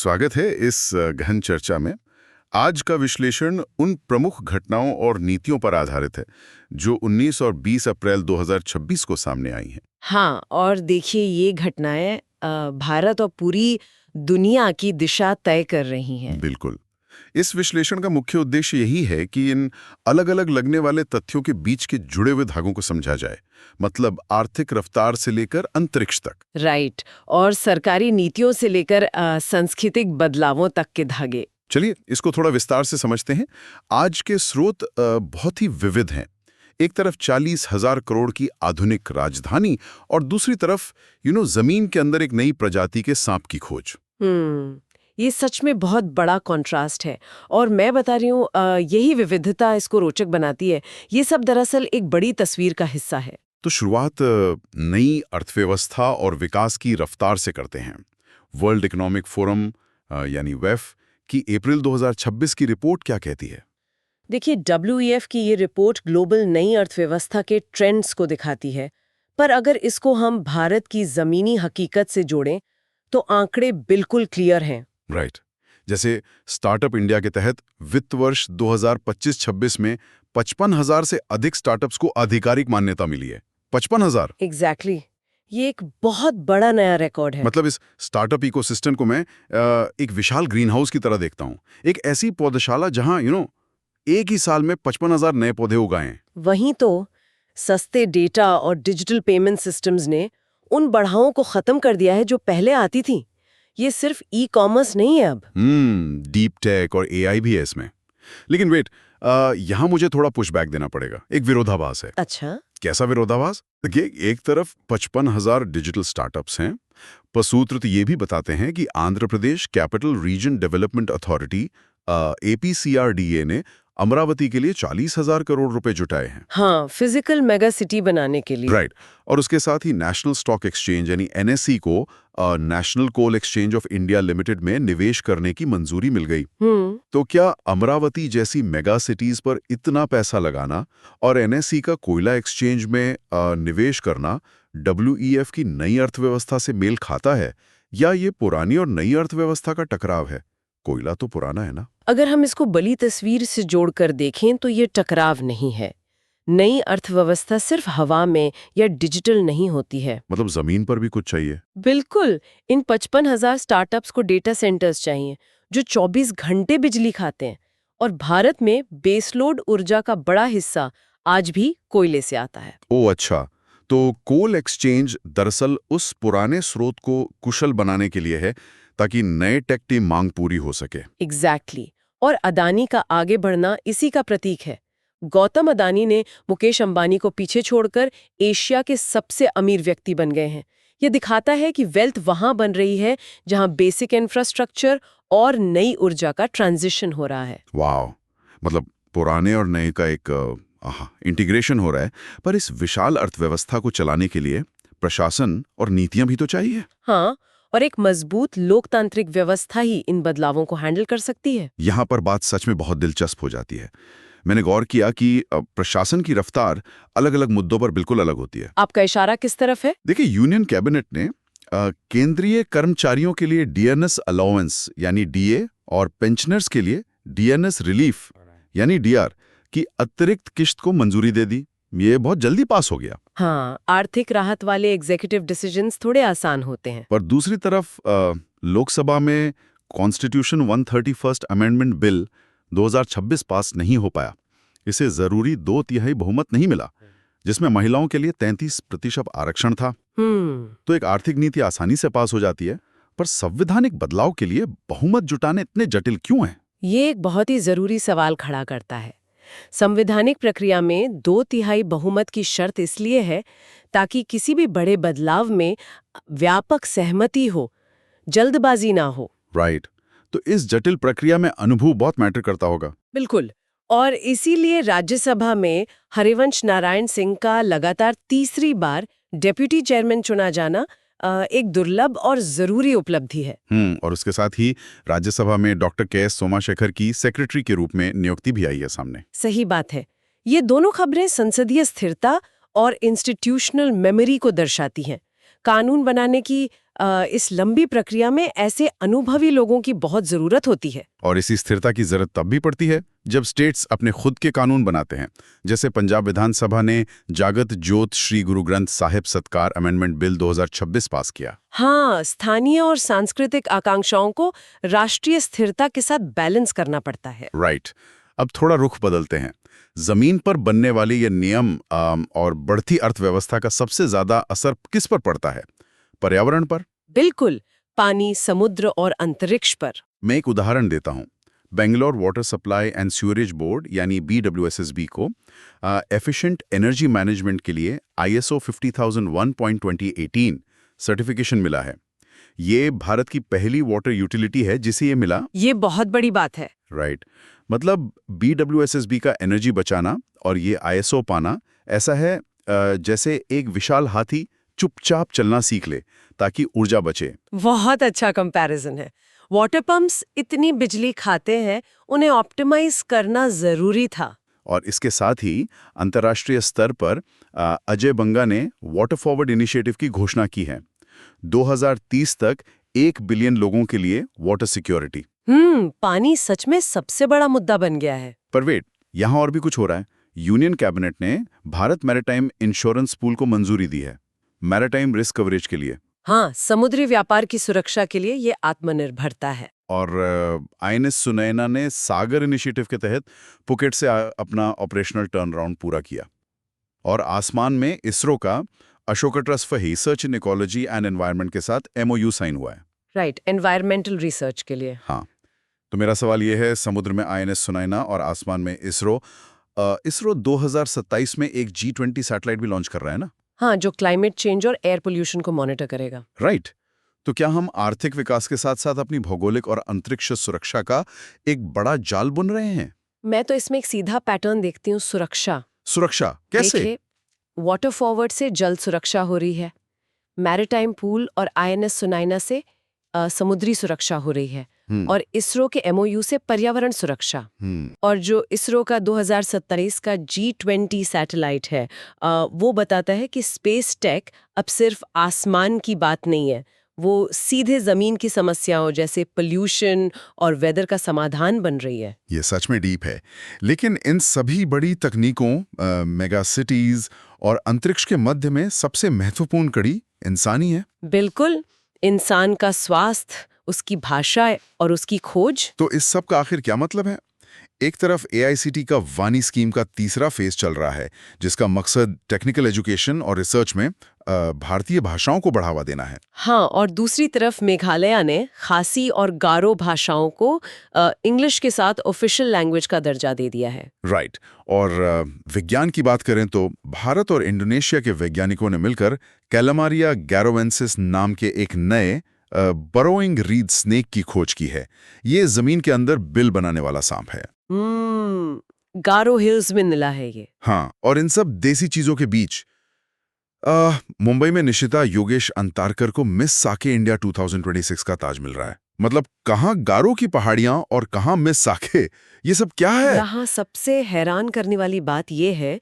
स्वागत है इस गहन चर्चा में। आज का विश्लेषण उन प्रमुख घटनाओं और नीतियों पर आधारित है जो 19 और 20 अप्रैल 2026 को सामने आई हैं। हाँ, और देखिए ये घटनाएं भारत और पूरी दुनिया की दिशा तय कर रही हैं। बिल्कुल। इस विश्लेषण का मुख्य उद्देश्य यही है कि इन अलग-अलग लगने वाले तथ्यों के बीच के जुड़े हुए धागों को समझा जाए, मतलब आर्थिक रफ्तार से लेकर अंतरिक्ष तक। राइट, और सरकारी नीतियों से लेकर सांस्कृतिक बदलावों तक के धागे। चलिए इसको थोड़ा विस्तार से समझते हैं। आज के स्रोत बहुत ही विविध हैं। एक तरफ 40,000 करोड़ की आधुनिक राजधानी और दूसरी तरफ जमीन के अंदर एक नई प्रजाति के सांप की खोज। ये सच में बहुत बड़ा कॉन्ट्रास्ट है, और मैं बता रही हूँ यही विविधता इसको रोचक बनाती है। ये सब दरअसल एक बड़ी तस्वीर का हिस्सा है। तो शुरुआत नई अर्थव्यवस्था और विकास की रफ्तार से करते हैं। वर्ल्ड इकोनॉमिक फोरम यानी वेफ की अप्रैल 2026 की रिपोर्ट क्या कहती है? देखिए, WEF की ये रिपोर्ट ग्लोबल नई अर्थव्यवस्था के ट्रेंड्स को दिखाती है, पर अगर इसको हम भारत की जमीनी हकीकत से जोड़ें तो आंकड़े बिल्कुल क्लियर हैं। राइट। जैसे स्टार्टअप इंडिया के तहत वित्त वर्ष 2025-26 में 55,000 से अधिक स्टार्टअप्स को आधिकारिक मान्यता मिली है। 55,000। एग्जैक्टली। ये एक बहुत बड़ा नया रिकॉर्ड है। मतलब इस स्टार्टअप इकोसिस्टम को मैं एक विशाल ग्रीन हाउस की तरह देखता हूँ। एक ऐसी पौधशाला जहाँ एक ही साल में 55,000 नए पौधे उगाए। वहीं तो सस्ते डेटा और डिजिटल पेमेंट सिस्टम्स ने उन बढ़ावों को खत्म कर दिया है जो पहले आती थी। ये सिर्फ ई-कॉमर्स नहीं है अब। डीप टेक और एआई भी है इसमें। लेकिन वेट, यहाँ मुझे थोड़ा पुशबैक देना पड़ेगा। एक विरोधाभास है। अच्छा, कैसा विरोधाभास? देखिए, एक तरफ 55,000 डिजिटल स्टार्टअप्स हैं, पर सूत्र तो ये भी बताते हैं कि Andhra Pradesh capital region development authority APCRDA ने अमरावती के लिए 40,000 करोड़ रुपए जुटाए हैं। हाँ, फिजिकल मेगा सिटी बनाने के लिए। राइट। और उसके साथ ही नेशनल स्टॉक एक्सचेंज यानी NSE को national coal exchange of India limited में निवेश करने की मंजूरी मिल गई। तो क्या अमरावती जैसी मेगा सिटीज पर इतना पैसा लगाना और NSE का कोयला एक्सचेंज में निवेश करना WEF की नई अर्थव्यवस्था से मेल खाता है, या ये पुरानी और नई अर्थव्यवस्था का टकराव है? कोयला तो पुराना है ना। अगर हम इसको बड़ी तस्वीर से जोड़कर देखें तो ये टकराव नहीं है। नई अर्थव्यवस्था सिर्फ हवा में या डिजिटल नहीं होती है। मतलब जमीन पर भी कुछ चाहिए। बिल्कुल। इन 55,000 स्टार्टअप्स को डेटा सेंटर्स चाहिए जो 24 घंटे बिजली खाते हैं, और भारत में बेसलोड ऊर्जा का बड़ा हिस्सा आज भी कोयले से आता है। ओह अच्छा, तो कोल एक्सचेंज दरअसल उस पुराने स्रोत को कुशल बनाने के लिए है ताकि नए टेक की मांग पूरी हो सके। एग्जैक्टली। और अदानी का आगे बढ़ना इसी का प्रतीक है। गौतम अदानी ने मुकेश अंबानी को पीछे छोड़कर एशिया के सबसे अमीर व्यक्ति बन गए हैं। ये दिखाता है कि वेल्थ वहां बन रही है जहां बेसिक इंफ्रास्ट्रक्चर और नई ऊर्जा का ट्रांजिशन हो रहा है। वाह, मतलब पुराने और नए का एक इंटीग्रेशन हो रहा है। पर इस विशाल अर्थव्यवस्था को चलाने के लिए प्रशासन और नीतियां भी तो चाहिए। हाँ, और एक मजबूत लोकतांत्रिक व्यवस्था ही इन बदलावों को हैंडल कर सकती है। यहाँ पर बात सच में बहुत दिलचस्प हो जाती है। मैंने गौर किया कि प्रशासन की रफ्तार अलग अलग मुद्दों पर बिल्कुल अलग होती है। आपका इशारा किस तरफ है? देखिए, यूनियन कैबिनेट ने केंद्रीय कर्मचारियों के लिए DNS अलाउंस यानी DA और पेंशनर्स के लिए DNS रिलीफ यानी DR की अतिरिक्त किश्त को मंजूरी दे दी। ये बहुत जल्दी पास हो गया। हाँ, आर्थिक राहत वाले एग्जीक्यूटिव डिसीजंस थोड़े आसान होते हैं। पर दूसरी तरफ लोकसभा में कॉन्स्टिट्यूशन 131 अमेंडमेंट बिल 2026 पास नहीं हो पाया। इसे जरूरी 2/3 बहुमत नहीं मिला, जिसमें महिलाओं के लिए 33% आरक्षण था। तो एक आर्थिक नीति आसानी से पास हो जाती है, पर संवैधानिक बदलाव के लिए बहुमत जुटाने इतने जटिल क्यों हैं? ये एक बहुत ही जरूरी सवाल खड़ा करता है। संवैधानिक प्रक्रिया में 2/3 बहुमत की शर्त इसलिए है ताकि किसी भी बड़े बदलाव में व्यापक सहमति हो, जल्दबाजी ना हो। राइट। तो इस जटिल प्रक्रिया में अनुभव बहुत मैटर करता होगा। बिल्कुल। और इसीलिए राज्यसभा में हरिवंश नारायण सिंह का लगातार तीसरी बार डेप्यूटी चेयरमैन चुना जाना एक दुर्लभ और जरूरी उपलब्धि है। और उसके साथ ही राज्यसभा में डॉक्टर KS सोमाशेखर की सेक्रेटरी के रूप में नियुक्ति भी आई है सामने। सही बात है। ये दोनों खबरें संसदीय स्थिरता और इंस्टीट्यूशनल मेमोरी को दर्शाती हैं। कानून बनाने की इस लंबी प्रक्रिया में ऐसे अनुभवी लोगों की बहुत जरूरत होती है। और इसी स्थिरता की जरूरत तब भी पड़ती है जब स्टेट्स अपने खुद के कानून बनाते हैं। जैसे पंजाब विधानसभा ने जागत जोत श्री गुरु ग्रंथ साहिब सत्कार अमेंडमेंट बिल 2026 पास किया। हाँ, स्थानीय और सांस्कृतिक आकांक्षाओं को राष्ट्रीय स्थिरता के साथ बैलेंस करना पड़ता है। राइट। अब थोड़ा रुख बदलते हैं। जमीन पर बनने वाले ये नियम और बढ़ती अर्थव्यवस्था का सबसे ज्यादा असर किस पर पड़ता है? पर्यावरण पर। बिल्कुल, पानी, समुद्र और अंतरिक्ष पर। मैं एक उदाहरण देता हूँ। Bangalore water supply and sewerage board यानी BWSSB को एफिशिएंट एनर्जी मैनेजमेंट के लिए ISO 50001.2018 सर्टिफिकेशन मिला है। ये भारत की पहली वाटर यूटिलिटी है जिसे ये मिला। ये बहुत बड़ी बात है। राइट। मतलब BWSSB का एनर्जी बचाना और ये ISO पाना ऐसा है जैसे एक विशाल हाथी चुपचाप चलना सीख ले ताकि ऊर्जा बचे। बहुत अच्छा कंपैरिजन है। वाटर पंप्स इतनी बिजली खाते हैं, उन्हें ऑप्टिमाइज करना जरूरी था। और इसके साथ ही अंतर्राष्ट्रीय स्तर पर अजय बंगा ने वाटर फॉरवर्ड इनिशिएटिव की घोषणा की है। 2030 तक 1 बिलियन लोगों के लिए वाटर सिक्योरिटी। पानी सच में सबसे बड़ा मुद्दा बन गया है। पर वेट, यहाँ और भी कुछ हो रहा है। यूनियन कैबिनेट ने भारत मैरीटाइम इंश्योरेंस पूल को मंजूरी दी है मैरीटाइम रिस्क कवरेज के लिए। हाँ, समुद्री व्यापार की सुरक्षा के लिए ये आत्मनिर्भरता है। और INS सुनैना ने सागर इनिशिएटिव के तहत पुकेट से अपना ऑपरेशनल टर्नअराउंड पूरा किया। और आसमान में इसरो का Ashoka trust for research in ecology and environment के साथ MOU साइन हुआ है। राइट, एनवायरमेंटल रिसर्च के लिए। हाँ, तो मेरा सवाल ये है, समुद्र में INS सुनैना और आसमान में इसरो 2027 में एक G20 सैटेलाइट भी लॉन्च कर रहा है ना? हाँ, जो क्लाइमेट चेंज और एयर पोल्यूशन को मॉनिटर करेगा। राइट। तो क्या हम आर्थिक विकास के साथ साथ अपनी भौगोलिक और अंतरिक्ष सुरक्षा का एक बड़ा जाल बुन रहे हैं? मैं तो इसमें एक सीधा पैटर्न देखती हूँ। सुरक्षा कैसे? देखिए, वाटर फॉरवर्ड से जल सुरक्षा हो रही है, मैरीटाइम पूल और INS सुनैना से समुद्री सुरक्षा हो रही है, और इसरो के MOU से पर्यावरण सुरक्षा। और जो इसरो का 2027 का G20 सैटेलाइट है, वो बताता है कि स्पेस टेक अब सिर्फ आसमान की बात नहीं है, वो सीधे जमीन की समस्याओं जैसे पोल्यूशन और वेदर का समाधान बन रही है। ये सच में डीप है। लेकिन इन सभी बड़ी तकनीकों, मेगा सिटीज और अंतरिक्ष के मध्य में सबसे महत्वपूर्ण कड़ी इंसानी है। बिल्कुल, इंसान का स्वास्थ्य, उसकी भाषा और उसकी खोज। तो इस सब का आखिर क्या मतलब है? एक तरफ AICT का वानी स्कीम का तीसरा फेज चल रहा है, जिसका मकसद टेक्निकल एजुकेशन और रिसर्च में भारतीय भाषाओं को बढ़ावा देना है। हाँ, और दूसरी तरफ मेघालय ने खासी और गारो भाषाओं को इंग्लिश के साथ ऑफिशियल लैंग्वेज का दर्जा दे दिया है। राइट। और विज्ञान की बात करें तो भारत और इंडोनेशिया के वैज्ञानिकों ने मिलकर कैलामारिया गैरोवेंसिस नाम के एक नए बरोइंग रीड स्नेक की खोज की है। ये जमीन के अंदर बिल बनाने वाला सांप है। गारो हिल्स में मिला है ये। हाँ, और इन सब देसी चीजों के बीच मुंबई में निशिता योगेश अंतारकर को मिस साके इंडिया 2026 का ताज मिल रहा है। मतलब कहाँ गारो की पहाड़ियां और कहाँ मिस साके, ये सब क्या है? यहाँ सबसे हैरान करने वाली बात यह है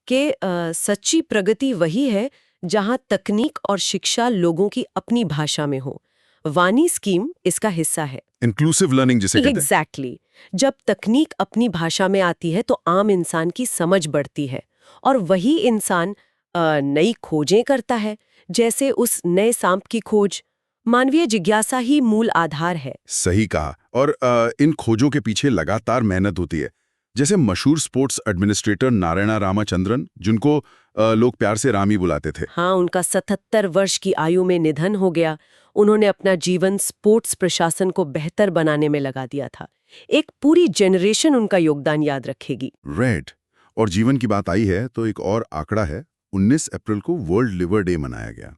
कि सच्ची प्रगति वही है जहाँ तकनीक और शिक्षा लोगों की अपनी भाषा में हो। वानी स्कीम इसका हिस्सा है। इंक्लूसिव लर्निंग जिसे कहते हैं। एग्जैक्टली। जब तकनीक अपनी भाषा में आती है तो आम इंसान की समझ बढ़ती है, और वही इंसान नई खोजें करता है, जैसे उस नए सांप की खोज। मानवीय जिज्ञासा ही मूल आधार है। सही कहा। और इन खोजों के पीछे लगातार मेहनत होती है। जैसे मशहूर स्पोर्ट्स एडमिनिस्ट्रेटर नारायण रामचंद्रन, जिनको लोग प्यार से रामी बुलाते थे। हाँ, उनका 77 वर्ष की आयु में निधन हो गया। उन्होंने अपना जीवन स्पोर्ट्स प्रशासन को बेहतर बनाने में लगा दिया था। एक पूरी जनरेशन उनका योगदान याद रखेगी। रेड। और जीवन की बात आई है तो एक और आंकड़ा है। 19 अप्रैल को वर्ल्ड लिवर डे मनाया गया।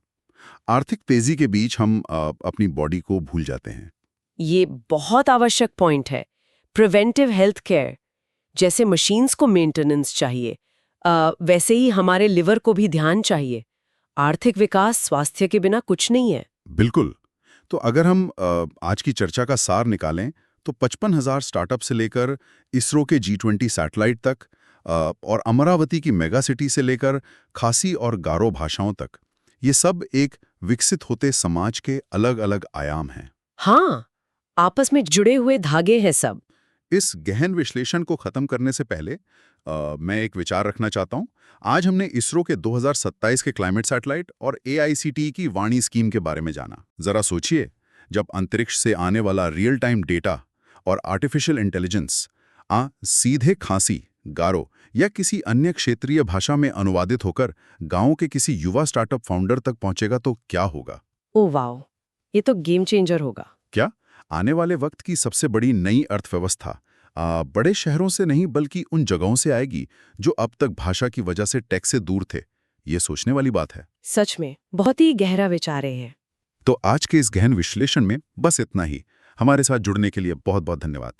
आर्थिक तेजी के बीच हम अपनी बॉडी को भूल जाते हैं। ये बहुत आवश्यक पॉइंट है। प्रिवेंटिव हेल्थ केयर, जैसे मशीन्स को मेंटेनेंस चाहिए, वैसे ही हमारे लिवर को भी ध्यान चाहिए। आर्थिक विकास स्वास्थ्य के बिना कुछ नहीं है। बिल्कुल। तो अगर हम आज की चर्चा का सार निकालें तो 55,000 स्टार्टअप से लेकर इसरो के G20 सैटेलाइट तक, और अमरावती की मेगा सिटी से लेकर खासी और गारो भाषाओं तक, ये सब एक विकसित होते समाज के अलग अलग आयाम हैं। हाँ, आपस में जुड़े हुए धागे हैं सब। इस गहन विश्लेषण को खत्म करने से पहले मैं एक विचार रखना चाहता हूं। आज हमने इसरो के 2027 के क्लाइमेट सैटेलाइट और AICTE की वाणी स्कीम के बारे में जाना। जरा सोचिए, जब अंतरिक्ष से आने वाला रियल टाइम डेटा और आर्टिफिशियल इंटेलिजेंस सीधे खांसी, गारो या किसी अन्य क्षेत्रीय भाषा में अनुवादित होकर गांव के किसी युवा स्टार्टअप फाउंडर तक पहुंचेगा तो क्या होगा? ओ वाओ, ये तो गेम चेंजर होगा। क्या आने वाले वक्त की सबसे बड़ी नई अर्थव्यवस्था बड़े शहरों से नहीं बल्कि उन जगहों से आएगी जो अब तक भाषा की वजह से टेक से दूर थे? ये सोचने वाली बात है। सच में बहुत ही गहरा विचार है। तो आज के इस गहन विश्लेषण में बस इतना ही। हमारे साथ जुड़ने के लिए बहुत बहुत धन्यवाद।